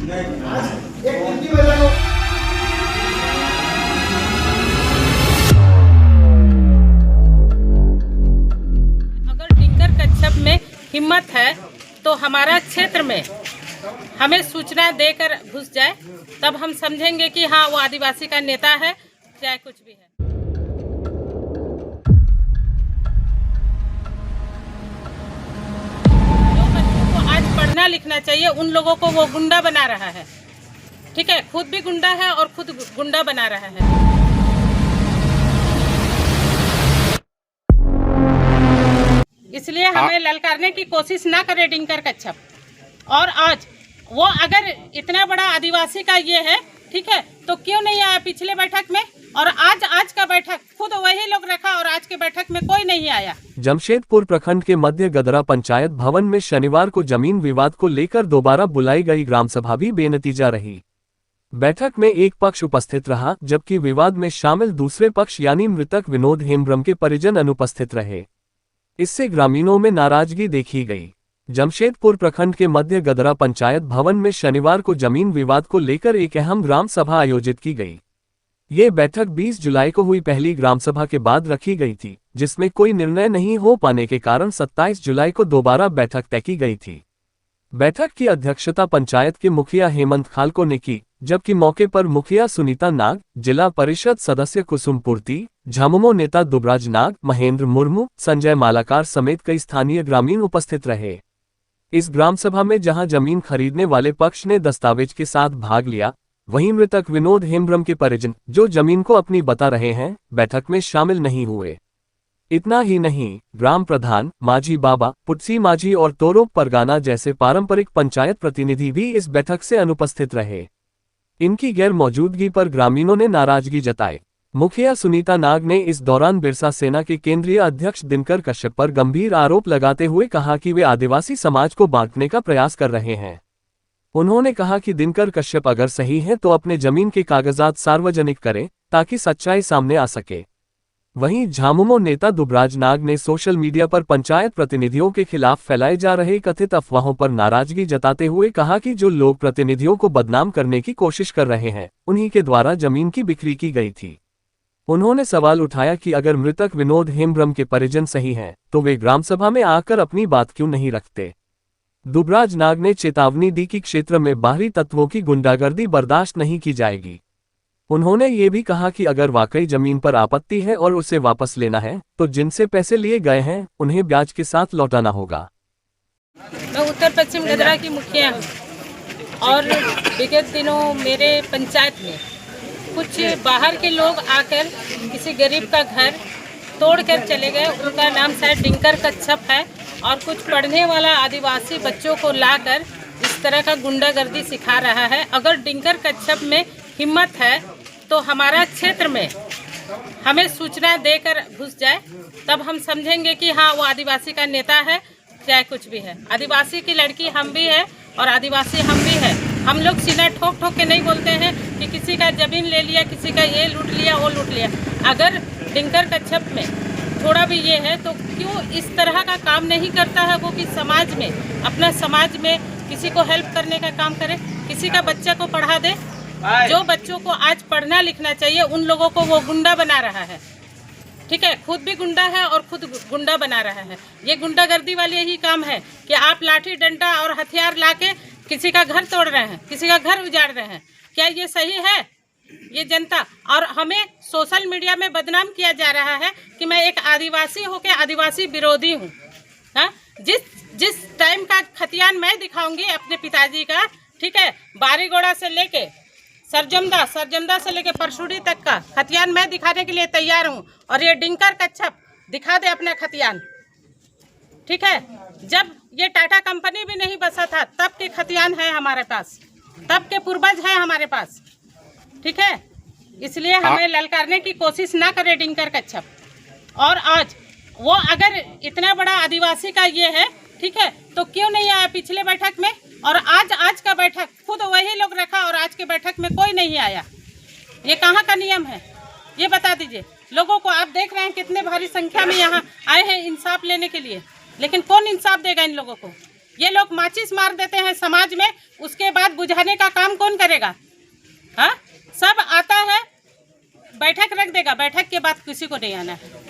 अगर डिंकर कच्छप में हिम्मत है तो हमारा क्षेत्र में हमें सूचना देकर घुस जाए, तब हम समझेंगे कि हाँ वो आदिवासी का नेता है, चाहे कुछ भी है। जो बच्चों को आज पढ़ना लिखना चाहिए उन लोगों को वो गुंडा बना रहा है। ठीक है, खुद भी गुंडा है और खुद गुंडा बना रहा है। इसलिए हमें ललकारने की कोशिश ना करे डिंकर कच्छप। और आज वो अगर इतना बड़ा आदिवासी का ये है, ठीक है, तो क्यों नहीं आया पिछले बैठक में? और आज का बैठक खुद वही लोग रखा और आज के बैठक में कोई नहीं आया। जमशेदपुर प्रखंड के मध्य गदरा पंचायत भवन में शनिवार को जमीन विवाद को लेकर दोबारा बुलाई गई ग्राम सभा भी बेनतीजा रही। बैठक में एक पक्ष उपस्थित रहा, जबकि विवाद में शामिल दूसरे पक्ष यानी मृतक विनोद हेम्ब्रम के परिजन अनुपस्थित रहे। इससे ग्रामीणों में नाराजगी देखी गई। जमशेदपुर प्रखंड के मध्य गदरा पंचायत भवन में शनिवार को जमीन विवाद को लेकर एक अहम ग्राम सभा आयोजित की गई। ये बैठक 20 जुलाई को हुई पहली ग्राम सभा के बाद रखी गई थी, जिसमें कोई निर्णय नहीं हो पाने के कारण 27 जुलाई को दोबारा बैठक तय की गई थी। बैठक की अध्यक्षता पंचायत के मुखिया हेमंत खालको ने की, जबकि मौके पर मुखिया सुनीता नाग, जिला परिषद सदस्य कुसुम पूर्ति, झामुमो नेता दुबराज नाग, महेंद्र मुर्मू, संजय मालाकार समेत कई स्थानीय ग्रामीण उपस्थित रहे। इस ग्राम सभा में जहां जमीन खरीदने वाले पक्ष ने दस्तावेज के साथ भाग लिया, वहीं मृतक विनोद हेम्ब्रम के परिजन, जो जमीन को अपनी बता रहे हैं, बैठक में शामिल नहीं हुए। इतना ही नहीं, ग्राम प्रधान, माझी बाबा, पुटसी माझी और तोरोप परगाना जैसे पारंपरिक पंचायत प्रतिनिधि भी इस बैठक से अनुपस्थित रहे। इनकी गैर मौजूदगी पर ग्रामीणों ने नाराजगी जताई। मुखिया सुनीता नाग ने इस दौरान बिरसा सेना के केंद्रीय अध्यक्ष दिनकर कश्यप पर गंभीर आरोप लगाते हुए कहा कि वे आदिवासी समाज को बांटने का प्रयास कर रहे हैं। उन्होंने कहा कि दिनकर कश्यप अगर सही हैं तो अपने जमीन के कागजात सार्वजनिक करें, ताकि सच्चाई सामने आ सके। वहीं झामुमो नेता दुबराज नाग ने सोशल मीडिया पर पंचायत प्रतिनिधियों के खिलाफ फैलाए जा रहे कथित अफवाहों पर नाराजगी जताते हुए कहा कि जो लोग प्रतिनिधियों को बदनाम करने की कोशिश कर रहे हैं, उन्हीं के द्वारा जमीन की बिक्री की गई थी। उन्होंने सवाल उठाया कि अगर मृतक विनोद हेम्ब्रम के परिजन सही हैं, तो वे ग्राम सभा में आकर अपनी बात क्यों नहीं रखते। दुबराज नाग ने चेतावनी दी कि क्षेत्र में बाहरी तत्वों की गुंडागर्दी बर्दाश्त नहीं की जाएगी। उन्होंने ये भी कहा कि अगर वाकई जमीन पर आपत्ति है और उसे वापस लेना है, तो जिनसे पैसे लिए गए हैं उन्हें ब्याज के साथ लौटाना होगा। मैं उत्तर पश्चिम गदरा की मुखिया हूँ और विगत दिनों मेरे पंचायत में कुछ बाहर के लोग आकर किसी गरीब का घर तोड़कर चले गए। उनका नाम शायद डिंकर कच्छप है और कुछ पढ़ने वाला आदिवासी बच्चों को लाकर इस तरह का गुंडागर्दी सिखा रहा है। अगर डिंकर कच्छप में हिम्मत है तो हमारा क्षेत्र में हमें सूचना देकर घुस जाए, तब हम समझेंगे कि हाँ वो आदिवासी का नेता है, चाहे कुछ भी है। आदिवासी की लड़की हम भी है और आदिवासी हम भी है। हम लोग सीना ठोक ठोक के नहीं बोलते हैं कि किसी का जमीन ले लिया, किसी का ये लूट लिया, वो लूट लिया। अगर डिंकर कच्छप में थोड़ा भी ये है तो क्यों इस तरह का काम नहीं करता है वो कि समाज में, अपना समाज में किसी को हेल्प करने का काम करे, किसी का बच्चा को पढ़ा दे। जो बच्चों को आज पढ़ना लिखना चाहिए उन लोगों को वो गुंडा बना रहा है। ठीक है, खुद भी गुंडा है और खुद गुंडा बना रहा है। ये गुंडागर्दी वाली यही काम है कि आप लाठी डंडा और हथियार लाके किसी का घर तोड़ रहे हैं, किसी का घर उजाड़ रहे हैं। क्या ये सही है? ये जनता और हमें सोशल मीडिया में बदनाम किया जा रहा है कि मैं एक आदिवासी होकर आदिवासी विरोधी हूँ। हाँ, जिस टाइम का खतियान मैं दिखाऊंगी अपने पिताजी का, ठीक है, बारीगोड़ा से लेके सरजमदा से लेके परशुड़ी तक का खतियान मैं दिखाने के लिए तैयार हूँ। और ये डिंकर कच्छप दिखा दे अपना खतियान। ठीक है, जब ये टाटा कंपनी भी नहीं बसा था तब के खतियान है हमारे पास, तब के पूर्वज है हमारे पास। ठीक है, इसलिए हमें ललकारने की कोशिश ना करे डिंकर कच्छप। और आज वो अगर इतना बड़ा आदिवासी का ये है, ठीक है, तो क्यों नहीं आया पिछले बैठक में? और आज का बैठक खुद वही लोग रखा और आज के बैठक में कोई नहीं आया। ये कहाँ का नियम है, ये बता दीजिए लोगों को। आप देख रहे हैं कितने भारी संख्या में यहाँ आए हैं इंसाफ लेने के लिए, लेकिन कौन इंसाफ देगा इन लोगों को? ये लोग माचिस मार देते हैं समाज में, उसके बाद बुझाने का काम कौन करेगा? हाँ, सब आता है, बैठक रख देगा, बैठक के बाद किसी को नहीं आना है।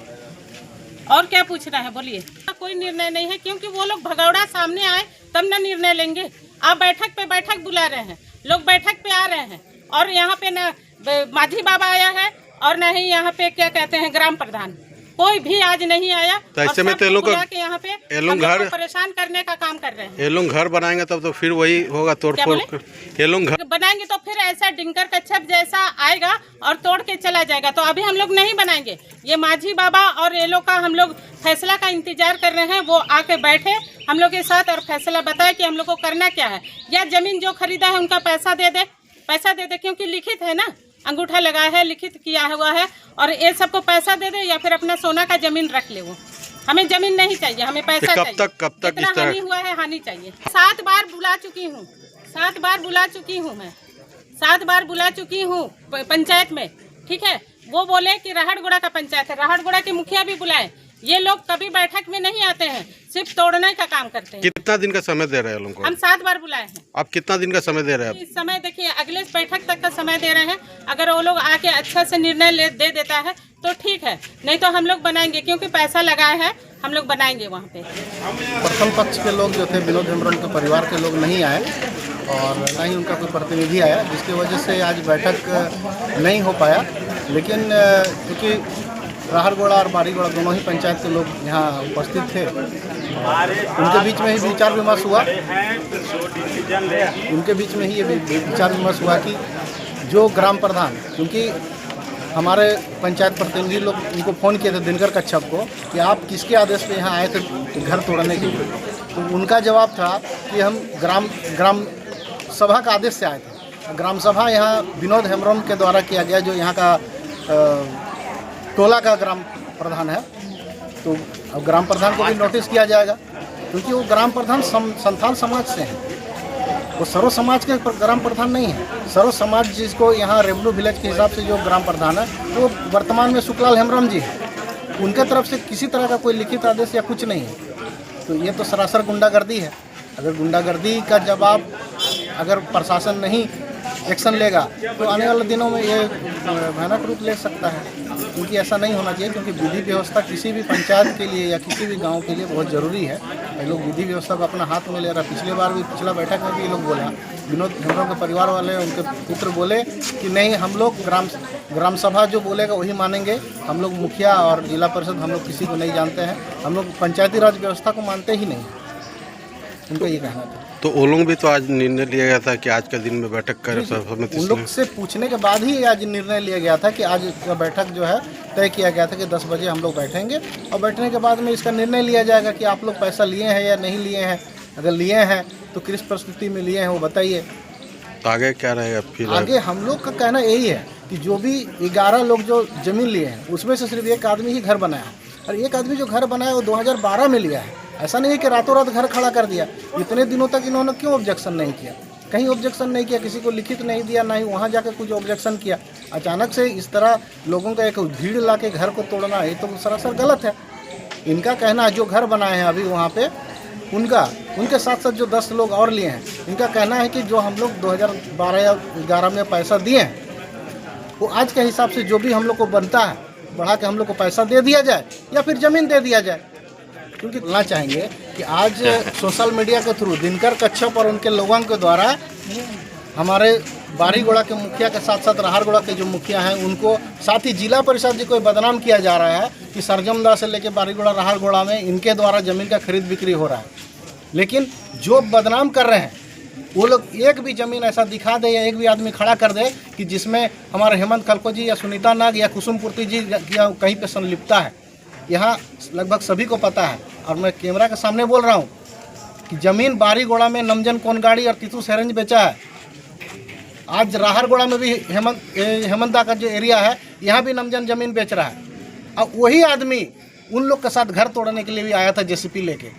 और क्या पूछना है बोलिए? कोई निर्णय नहीं है, क्योंकि वो लोग भगौड़ा सामने आए तब ना निर्णय लेंगे। आप बैठक पे बैठक बुला रहे हैं, लोग बैठक पे आ रहे हैं, और यहाँ पे न माझी बाबा आया है और न ही यहाँ पे क्या कहते हैं ग्राम प्रधान, कोई भी आज नहीं आया। तो ऐसे में तो यहाँ पे ये लोग घर परेशान करने का काम कर रहे हैं। ये लोग घर बनाएंगे तब तो फिर वही होगा, तोड़ फोड़। ये लोग घर बनाएंगे तो फिर ऐसा डिंकर कच्छप जैसा आएगा और तोड़ के चला जाएगा। तो अभी हम लोग नहीं बनाएंगे। ये माझी बाबा और ये लोग का हम लोग फैसला का इंतजार कर रहे हैं। वो आके बैठे हम लोग के साथ और फैसला बताए कि हम लोग को करना क्या है। या जमीन जो खरीदा है उनका पैसा दे दे, क्योंकि लिखित है ना, अंगूठा लगा है, लिखित किया हुआ है, और ये सबको पैसा दे दे, या फिर अपना सोना का जमीन रख ले। वो हमें जमीन नहीं चाहिए, हमें पैसा चाहिए। कब तक इस तरह हानि हुआ है, हानि चाहिए। 7 बार बुला चुकी हूँ, 7 बार बुला चुकी हूँ मैं, 7 बार बुला चुकी हूँ पंचायत में। ठीक है, वो बोले कि राहड़गोड़ा का पंचायत है, राहड़गोड़ा के मुखिया भी बुलाए। ये लोग कभी बैठक में नहीं आते हैं, सिर्फ तोड़ने का काम करते हैं। कितना दिन का समय दे रहे हैं लोगों को? हम 7 बार बुलाए हैं। आप कितना दिन का समय दे रहे हैं? इस समय देखिए, अगले बैठक तक का समय दे रहे हैं। अगर वो लोग आके अच्छा से निर्णय दे देता है तो ठीक है, नहीं तो हम लोग बनाएंगे, क्योंकि पैसा लगाए हैं, हम लोग बनाएंगे वहाँ पे। प्रथम पक्ष के लोग जो थे विनोद हेम्ब्रम के परिवार के लोग नहीं आए और न ही उनका कोई प्रतिनिधि आया, जिसकी वजह से आज बैठक नहीं हो पाया। लेकिन क्योंकि राहड़गोड़ा और बारीगोड़ा दोनों ही पंचायत के लोग यहाँ उपस्थित थे, उनके बीच में ही विचार विमर्श हुआ। उनके बीच में ही ये विचार विमर्श हुआ कि जो ग्राम प्रधान, क्योंकि हमारे पंचायत प्रतिनिधि लोग उनको फ़ोन किए थे दिनकर कच्छप को कि आप किसके आदेश पे यहाँ आए थे घर तोड़ने के लिए, तो उनका जवाब था कि हम ग्राम सभा का आदेश से आए थे। ग्राम सभा यहाँ विनोद हेम्ब्रम के द्वारा किया गया, जो यहाँ का टोला का ग्राम प्रधान है। तो अब ग्राम प्रधान को भी नोटिस किया जाएगा, क्योंकि वो ग्राम प्रधान संथाल समाज से हैं, वो सर्व समाज के ग्राम प्रधान नहीं है। सर्व समाज जिसको यहाँ रेवन्यू विलेज के हिसाब से जो ग्राम प्रधान है, वो वर्तमान में सुखलाल हेम्ब्रम जी हैं। उनके तरफ से किसी तरह का कोई लिखित आदेश या कुछ नहीं है। तो ये तो सरासर गुंडागर्दी है। अगर गुंडागर्दी का जवाब अगर प्रशासन नहीं एक्शन लेगा तो आने वाले दिनों में ये भयानक रूप ले सकता है, क्योंकि ऐसा नहीं होना चाहिए। क्योंकि विधि व्यवस्था किसी भी पंचायत के लिए या किसी भी गांव के लिए बहुत ज़रूरी है। ये लोग विधि व्यवस्था को अपना हाथ में ले रहा। पिछला बैठक में भी ये लोग बोला, विनोद हेम्ब्रम के परिवार वाले, उनके पुत्र बोले कि नहीं, हम लोग ग्राम सभा जो बोलेगा वही मानेंगे। हम लोग मुखिया और जिला परिषद हम लोग किसी को नहीं जानते हैं, हम लोग पंचायती राज व्यवस्था को मानते ही नहीं। उनका ये कहना था। तो वो लोग भी तो आज निर्णय लिया गया था कि आज के दिन में बैठक करें। उन लोग से पूछने के बाद ही आज निर्णय लिया गया था कि आज का बैठक जो है तय किया गया था कि 10 बजे हम लोग बैठेंगे, और बैठने के बाद में इसका निर्णय लिया जाएगा कि आप लोग पैसा लिए हैं या नहीं लिए हैं। अगर लिए हैं तो किस परिस्थिति में लिए हैं वो बताइए। तो आगे क्या रहेगा फिर? आगे हम लोग का कहना यही है कि जो भी 11 लोग जो जमीन लिए हैं उसमें से सिर्फ एक आदमी ही घर बनाया, और एक आदमी जो घर बनाया वो 2012 में लिया है। ऐसा नहीं है कि रातों रात घर खड़ा कर दिया। इतने दिनों तक इन्होंने क्यों ऑब्जेक्शन नहीं किया? कहीं ऑब्जेक्शन नहीं किया, किसी को लिखित नहीं दिया, ना ही वहाँ जाकर कुछ ऑब्जेक्शन किया। अचानक से इस तरह लोगों का एक भीड़ ला के घर को तोड़ना, ये तो सरासर गलत है। इनका कहना है जो घर बनाए हैं अभी वहाँ पे, उनके साथ साथ जो 10 लोग और लिए हैं, इनका कहना है कि जो हम लोग 2012 या 11 में पैसा दिए हैं, वो आज के हिसाब से जो भी हम लोग को बनता है बढ़ा के हम लोग को पैसा दे दिया जाए या फिर ज़मीन दे दिया जाए। क्योंकि बोलना चाहेंगे कि आज सोशल मीडिया के थ्रू दिनकर कच्छप और उनके लोगों के द्वारा हमारे बारीगोड़ा के मुखिया के साथ साथ राहड़गोड़ा के जो मुखिया हैं उनको, साथ ही जिला परिषद जी को बदनाम किया जा रहा है कि सरजमदा से लेकर बारीगोड़ा राहड़गोड़ा में इनके द्वारा ज़मीन का खरीद बिक्री हो रहा है। लेकिन जो बदनाम कर रहे हैं वो लोग एक भी ज़मीन ऐसा दिखा दे या एक भी आदमी खड़ा कर दे कि जिसमें हमारे हेमंत खलको जी या सुनीता नाग या कुसुम पूर्ति जी या कहीं पे संलिप्तता है। यहाँ लगभग सभी को पता है, और मैं कैमरा के सामने बोल रहा हूँ कि ज़मीन बारीगोड़ा में नमजन कोनगाड़ी और तीतू सेरेंज बेचा है। आज राहड़गोड़ा में भी हेमंता का जो एरिया है यहाँ भी नमजन ज़मीन बेच रहा है। अब वही आदमी उन लोग के साथ घर तोड़ने के लिए भी आया था जेसीपी लेके।